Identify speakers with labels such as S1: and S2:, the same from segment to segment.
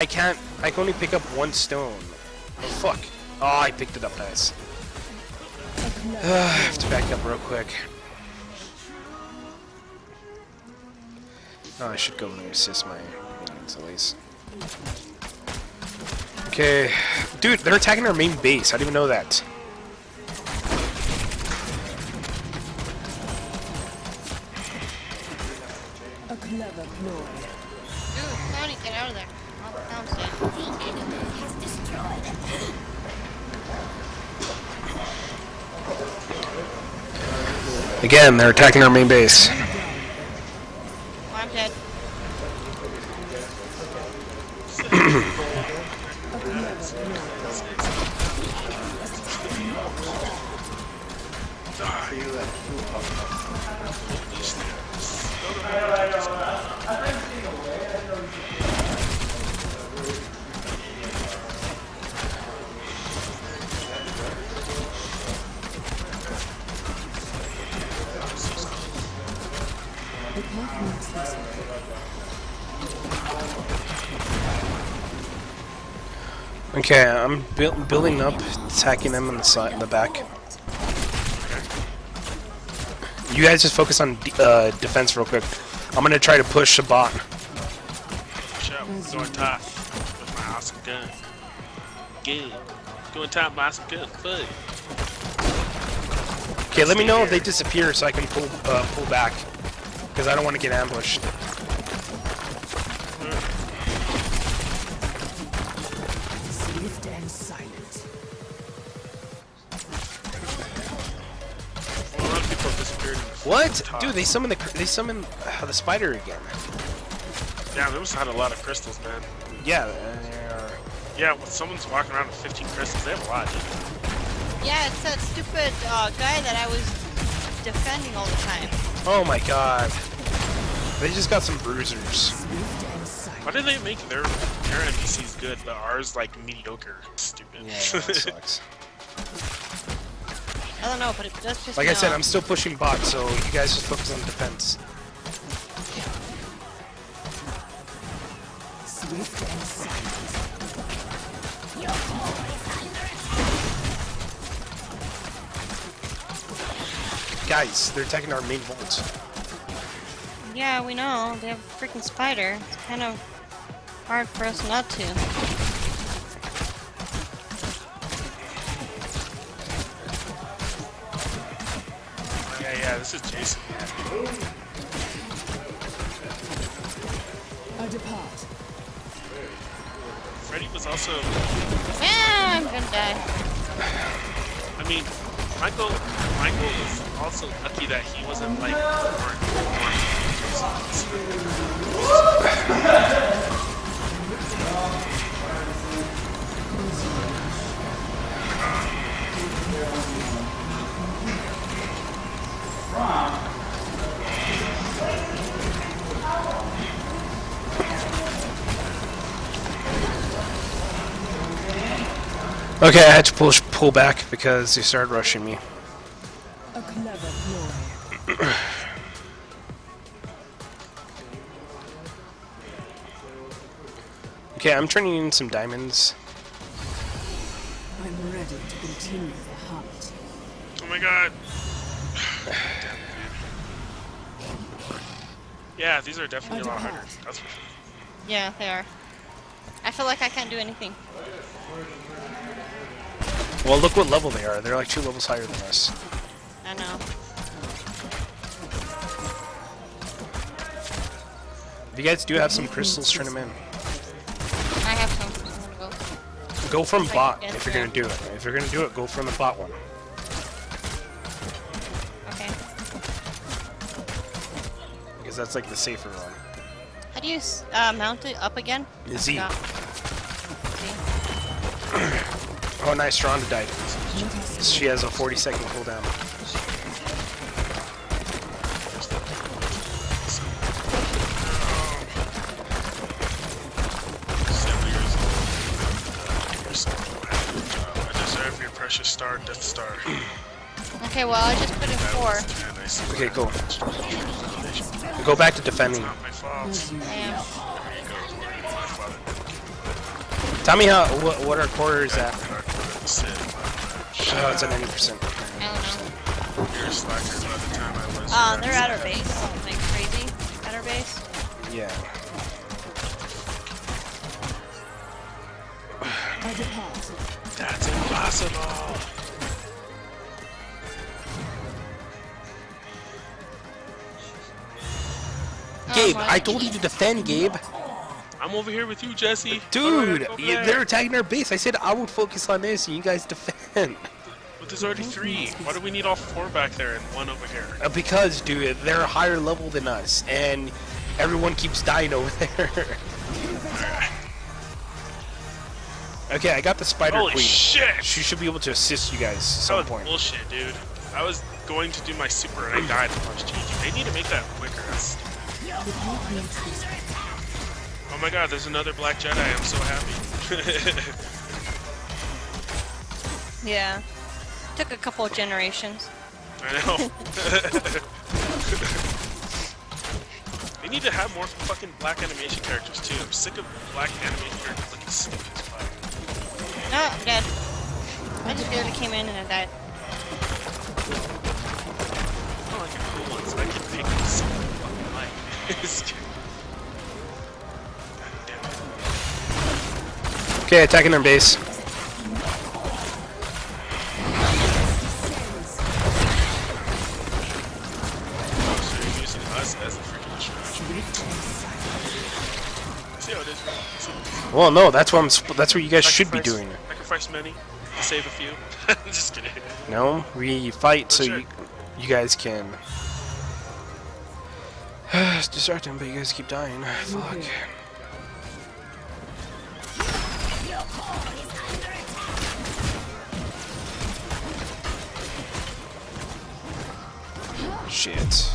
S1: I can't. I can only pick up one stone. Oh fuck! Oh, I picked it up. Nice. I have to back up real quick. Oh, I should go and assist my minions at least. Okay, dude, they're attacking our main base. I didn't even know that.
S2: A clever ploy.
S3: Dude, Tony, get out of there. Oh,
S1: Again, they're attacking our main base.
S3: oh, I'm dead.
S1: Okay, I'm building up, attacking them on the side, in the back. You guys just focus on defense real quick. I'm gonna try to push a bot.
S4: Going top with my awesome gun. Good. Going top, my awesome gun. Good.
S1: Okay, let me know if they disappear so I can pull back, because I don't want to get ambushed.
S2: Swift and silent.
S4: A lot of people have disappeared.
S1: What? Dude, they summoned the spider again.
S4: Yeah, they must have had a lot of crystals, man.
S1: Yeah.
S4: Yeah, when someone's walking around with 15 crystals, they have a lot, dude.
S3: Yeah, it's that stupid guy that I was defending all the time.
S1: Oh my god. They just got some bruisers.
S4: Why did they make their NPCs good, but ours like mediocre? Stupid.
S1: Yeah, that sucks.
S3: I don't know, but it does just.
S1: Like I said, I'm still pushing bot, so you guys just focus on defense.
S2: Swift and silent.
S1: Guys, they're attacking our main vault.
S3: Yeah, we know. They have a freaking spider. It's kind of hard for us not to.
S4: Yeah, this is Jason.
S2: A depart.
S4: Freddy was also.
S3: Yeah, I'm gonna die.
S4: I mean, Michael was also lucky that he wasn't like born.
S1: Okay, I had to pull back because they started rushing me.
S2: A clever ploy.
S1: Okay, I'm turning in some diamonds.
S2: I'm ready to continue the hunt.
S4: Oh my god. Yeah, these are definitely a lot harder. That's for sure.
S3: Yeah, they are. I feel like I can't do anything.
S1: Well, look what level they are. They're like 2 levels higher than us.
S3: I know.
S1: If you guys do have some crystals, turn them in.
S3: I have some. I'm gonna go.
S1: Go from
S3: I
S1: bot
S3: can get
S1: if you're
S3: there.
S1: gonna do it. If you're gonna do it, go from the bot one.
S3: Okay.
S1: Because that's like the safer one.
S3: How do you mount it up again?
S1: Z.
S3: Stop.
S1: Oh, nice. Ronda died. She has a 40-second cooldown.
S4: I deserve your precious star, Death Star.
S3: Okay, well, I just put in 4.
S1: Okay, cool. Go back to defending.
S4: Not my fault.
S3: I am.
S4: There you go. My father.
S1: Tell me what our quarter is at.
S4: Sit.
S1: Oh, it's at 90%.
S3: I don't know.
S4: You're a slacker by the time I was.
S3: They're at our base. Like crazy. At our base.
S1: Yeah.
S2: I depart.
S4: That's impossible.
S1: Gabe,
S3: my-
S1: I told you to defend, Gabe.
S4: I'm over here with you, Jesse.
S1: Dude,
S4: Why do I go back?
S1: they're attacking our base. I said I would focus on this and you guys defend.
S4: But there's already 3. Why do we need all 4 back there and 1 over here?
S1: Because, dude, they're higher level than us, and everyone keeps dying over there. Okay, I got the Spider
S4: Holy
S1: Queen.
S4: shit!
S1: She should be able to assist you guys at
S4: That
S1: some
S4: was
S1: point.
S4: bullshit, dude. I was going to do my super and I died a bunch. They need to make that quicker. Oh my god, there's another Black Jedi. I'm so happy.
S3: Yeah. Took a couple of generations.
S4: I know. They need to have more fucking black animation characters too. I'm sick of black animation characters looking stupid as fuck.
S3: No, I'm dead. I just barely came in and I died.
S4: I like the cool ones. I can pick something I fucking like.
S1: Okay, attacking their base.
S4: So you're using us as a freaking distraction. See how it is, right? See how it is.
S1: Well, no, that's what you guys should be doing.
S4: Sacrifice many to save a few. Just kidding.
S1: No, we fight so
S4: sure.
S1: you guys can distract them, but you guys keep dying. Fuck. Shit.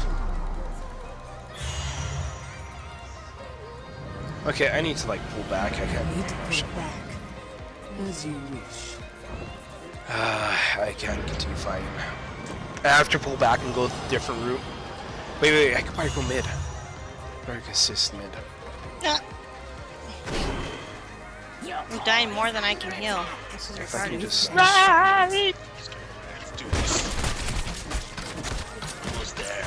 S1: Okay, I need to like pull back. I can't.
S2: Need to pull back. As you wish.
S1: I can't continue fighting. I have to pull back and go a different route. Wait, I could probably go mid. Or I could assist mid.
S3: Ah. I'm dying more than I can heal. This is
S1: If I can
S3: retarded.
S1: just...
S4: Let's do this. Almost there.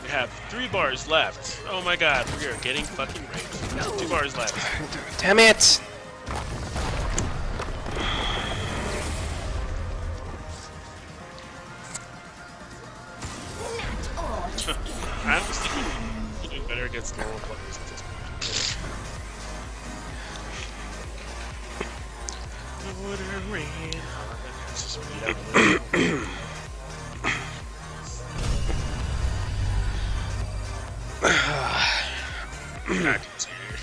S4: We have 3 bars left. Oh my god, we are getting fucking raped. 2 bars left.
S1: Damn it!
S4: I was thinking we could do better against normal players at this point. Let's just read out a little. Tattoos here.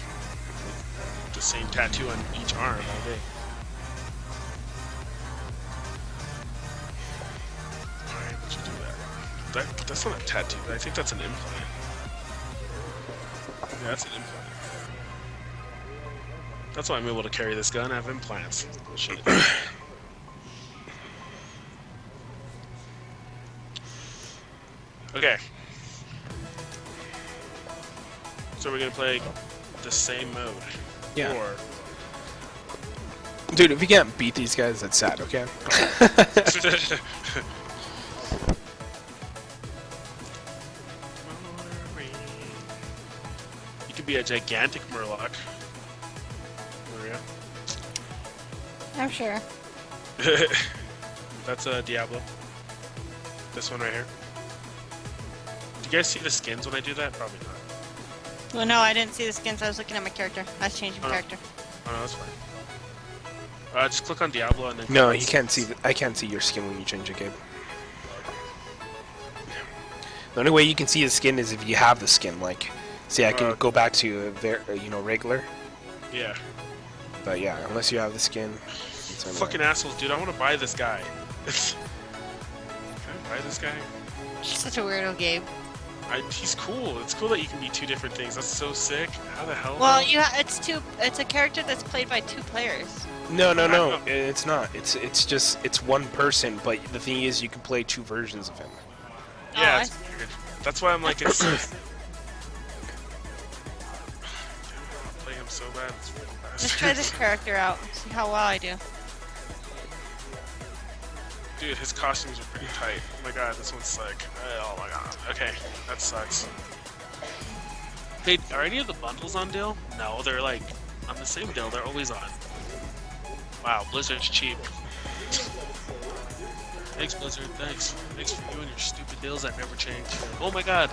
S4: The same tattoo on each arm all day. Alright, let's just do that. That's not a tattoo. I think that's an implant. Yeah, that's an implant. That's why I'm able to carry this gun. I have implants. Shit. Okay. So we're gonna play the same mode.
S1: Yeah.
S4: Or
S1: Dude, if you can't beat these guys, that's sad, okay?
S4: You could be a gigantic Murloc. Maria.
S3: I'm sure.
S4: That's a Diablo. This one right here. Do you guys see the skins when I do that? Probably not.
S3: Well, no, I didn't see the skins. I was looking at my character. I was changing
S4: Oh.
S3: character.
S4: Oh no, that's fine. Just click on Diablo and then.
S1: No,
S4: click
S1: you
S4: on
S1: can't see.
S4: skins.
S1: I can't see your skin when you change it, Gabe. The only way you can see the skin is if you have the skin. Like, see, I can go back to regular.
S4: Yeah.
S1: But yeah, unless you have the skin. it's annoying.
S4: Fucking assholes, dude. I want to buy this guy. Can I buy this guy?
S3: Such a weirdo, Gabe.
S4: He's cool. It's cool that you can be 2 different things. That's so sick. How the hell?
S3: Well, it's a character that's played by 2 players.
S1: No, it's not. It's one person. But the thing is, you can play 2 versions of him.
S4: Yeah,
S3: Oh,
S4: it's weird. That's why I'm like, it's. Play him so bad. It's really bad.
S3: Just try this character out. See how well I do.
S4: Dude, his costumes are pretty tight. Oh my god, this one's sick. Oh my god. Okay, that sucks. Hey, are any of the bundles on deal? No, they're like on the same deal. They're always on. Wow, Blizzard's cheap. Thanks, Blizzard. Thanks. Thanks for you and your stupid deals that never change. Oh my god.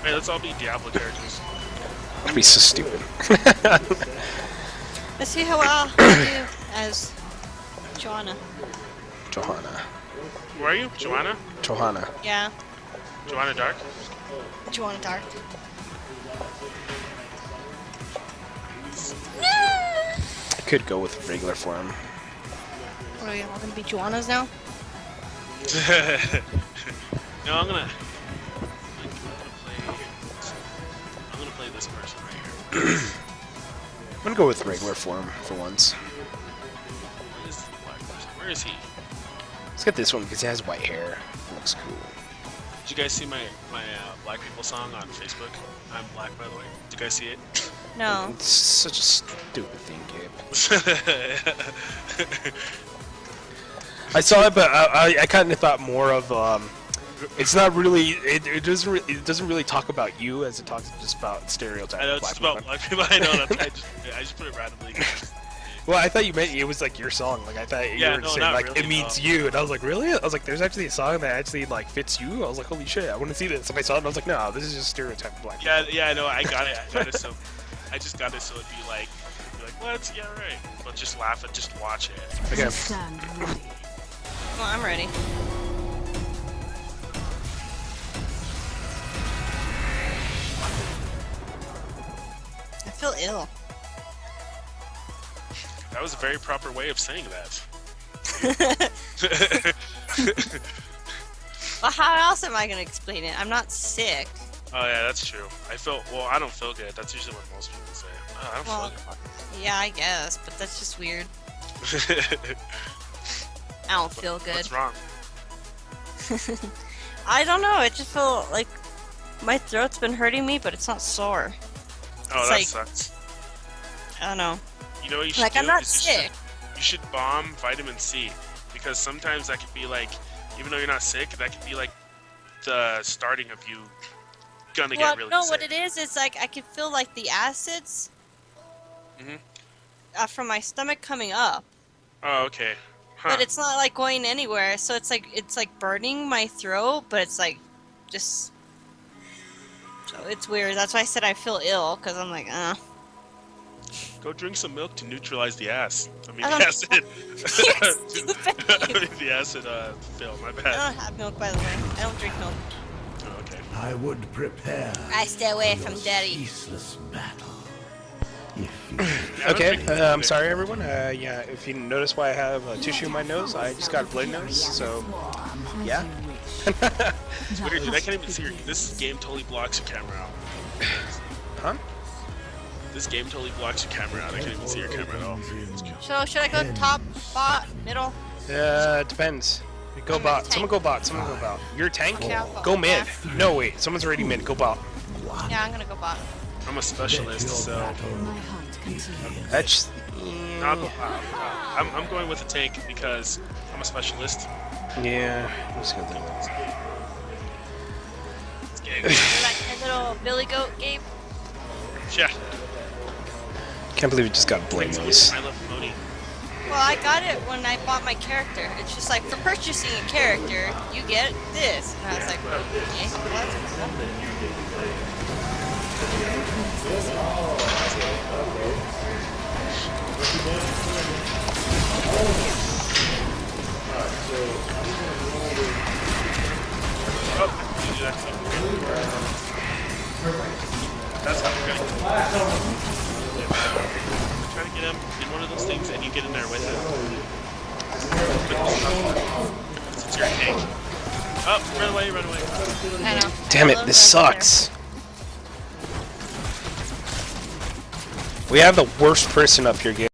S4: Hey, let's all be Diablo characters.
S1: That'd be so stupid.
S3: Let's see how well I do as Joanna.
S1: Johanna.
S4: Who are you? Joanna?
S1: Johanna.
S3: Yeah,
S4: Joanna Dark?
S3: Joanna Dark.
S1: I could go with regular form.
S3: What are we all gonna be Joannas now?
S4: No, I'm gonna play this person right here.
S1: I'm gonna go with regular form for once.
S4: Where is the black person? Where is he?
S1: Let's get this one because he has white hair. Looks cool.
S4: Did you guys see my black people song on Facebook? I'm black, by the way. Did you guys see it?
S3: No.
S1: It's such a stupid thing, Gabe. I saw it, but I kind of thought more of it's not really it doesn't really talk about you as it talks just about stereotypes.
S4: I know
S1: of
S4: it's
S1: black
S4: about black people. I know. I just put it randomly.
S1: Well, I thought you meant it was like your song. Like I thought you were saying
S4: not
S1: like
S4: really,
S1: it means you, and I was like, really? I was like, there's actually a song that actually like fits you. I was like, holy shit, I want to see this. And I saw it, and I was like, no, this is just stereotype of black.
S4: Yeah, I know. I got it. So I just got it so it'd be like what? Yeah, right. But just laugh and just watch it.
S1: Okay.
S2: Stand ready.
S3: Well, I'm ready. I feel ill.
S4: That was a very proper way of saying that.
S3: Well, how else am I gonna explain it? I'm not sick.
S4: Oh yeah, that's true. I don't feel good. That's usually what most people say. Oh, I don't
S3: Well, yeah, I guess, but that's just weird.
S4: feel good.
S3: I don't feel good.
S4: What's wrong?
S3: I don't know. It just feel like my throat's been hurting me, but it's not sore.
S4: Oh,
S3: It's
S4: that
S3: like-
S4: sucks.
S3: I don't know.
S4: You know what you should
S3: Like
S4: do?
S3: I'm not
S4: is you
S3: sick.
S4: You should bomb vitamin C because sometimes that could be like, even though you're not sick, that could be like the starting of you gonna
S3: Well,
S4: get really
S3: no,
S4: sick.
S3: what it is like I can feel like the acids
S4: Mhm.
S3: from my stomach coming up,
S4: Oh, okay. Huh.
S3: but it's not like going anywhere. So it's like burning my throat, but it's like just. So it's weird. That's why I said I feel ill because I'm like,
S4: Go drink some milk to neutralize the ass. I mean,
S3: I
S4: the
S3: don't-
S4: acid.
S3: You're stupid.
S4: The acid film. My
S3: I
S4: bad.
S3: don't have milk, by the way. I don't drink milk.
S4: Oh, okay.
S5: I would prepare
S3: I stay away
S5: for
S3: from
S5: your
S3: daddy.
S5: ceaseless battle. If you
S4: Yeah, I don't
S1: Okay,
S4: drink
S1: I'm
S4: milk.
S1: sorry everyone. Yeah, if you notice why I have a tissue in my nose, I just got a bloody nose. So yeah.
S4: Weird, dude. I can't even see your. This game totally blocks your camera out.
S1: Huh?
S4: This game totally blocks your camera out. I can't even see your camera at all.
S3: So should I go top, bot, middle?
S1: It depends. Go
S3: I'm
S1: bot.
S3: tank.
S1: Someone go bot. Someone go bot. You're a tank?
S3: Okay, I'll
S1: Go mid.
S3: bot.
S1: No, wait. Someone's already mid. Go bot.
S3: Yeah, I'm gonna go bot.
S4: I'm a specialist, so
S2: My hunt continues.
S1: That's.
S4: I'm going with a tank because I'm a specialist.
S1: Yeah. Let's go there.
S3: You're like a little Billy Goat, Gabe.
S4: Yeah.
S1: Can't believe you just got a bloody nose.
S4: I love Moni.
S3: Well, I got it when I bought my character. It's just like, for purchasing a character, you get this. And I was like, okay, well, that's cool.
S4: Oh, you do that too. That's how we're going. Try to get him in one of those things and you get in there with him. Since you're a tank. Oh, run away, run away.
S3: I know.
S1: Damn
S3: I
S1: it,
S3: love
S1: this
S3: that
S1: sucks. We have the worst person up here, game.